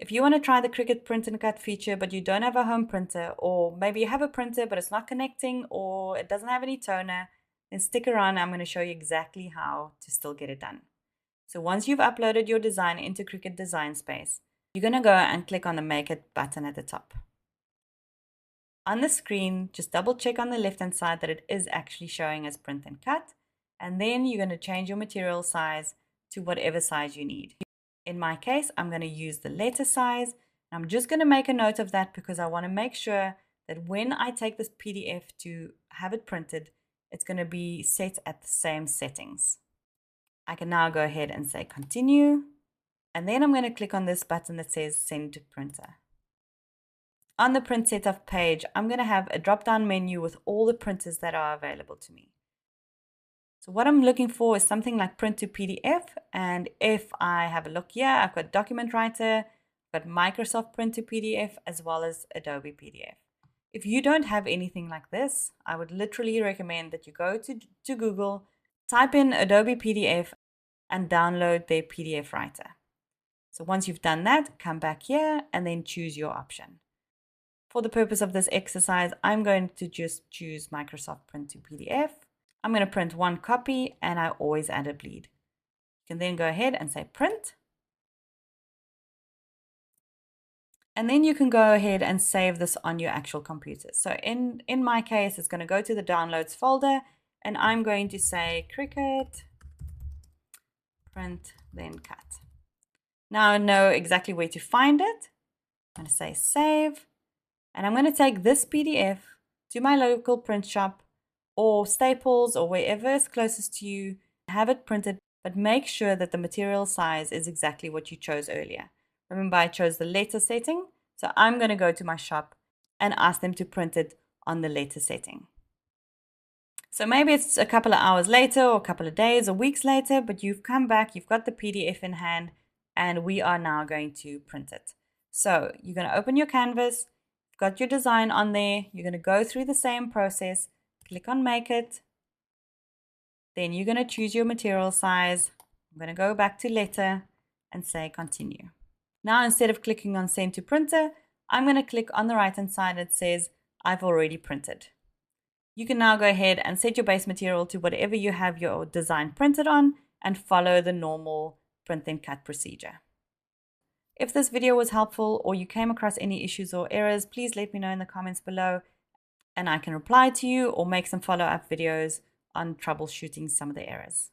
If you want to try the Cricut Print and Cut feature, but you don't have a home printer, or maybe you have a printer, but it's not connecting, or it doesn't have any toner, then stick around. I'm going to show you exactly how to still get it done. So once you've uploaded your design into Cricut Design Space, you're going to go and click on the Make It button at the top. On the screen, just double check on the left-hand side that it is actually showing as Print and Cut, and then you're going to change your material size to whatever size you need. In my case, I'm going to use the letter size. I'm just going to make a note of that because I want to make sure that when I take this PDF to have it printed, it's going to be set at the same settings. I can now go ahead and say continue, and then I'm going to click on this button that says Send to Printer. On the Print Setup page, I'm going to have a drop-down menu with all the printers that are available to me. So what I'm looking for is something like Print to PDF, and if I have a look here, I've got Document Writer, I've got Microsoft Print to PDF, as well as Adobe PDF. If you don't have anything like this, I would literally recommend that you go to Google, type in Adobe PDF, and download their PDF Writer. So once you've done that, come back here and then choose your option. For the purpose of this exercise, I'm going to just choose Microsoft Print to PDF. I'm going to print one copy, and I always add a bleed. You can then go ahead and say print. And then you can go ahead and save this on your actual computer. So in my case, it's going to go to the downloads folder, and I'm going to say Cricut Print Then Cut. Now I know exactly where to find it. I'm going to say save, and I'm going to take this PDF to my local print shop or Staples or wherever is closest to you, have it printed, but make sure that the material size is exactly what you chose earlier. Remember, I chose the letter setting, so I'm going to go to my shop and ask them to print it on the letter setting. So maybe it's a couple of hours later or a couple of days or weeks later, but you've come back, you've got the PDF in hand, and we are now going to print it. So you're going to open your canvas, you've got your design on there, you're going to go through the same process. Click on Make It. Then you're going to choose your material size. I'm going to go back to letter and say continue. Now, instead of clicking on Send to Printer, I'm going to click on the right-hand side that says I've already printed. You can now go ahead and set your base material to whatever you have your design printed on and follow the normal print then cut procedure. If this video was helpful or you came across any issues or errors, please let me know in the comments below, and I can reply to you or make some follow-up videos on troubleshooting some of the errors.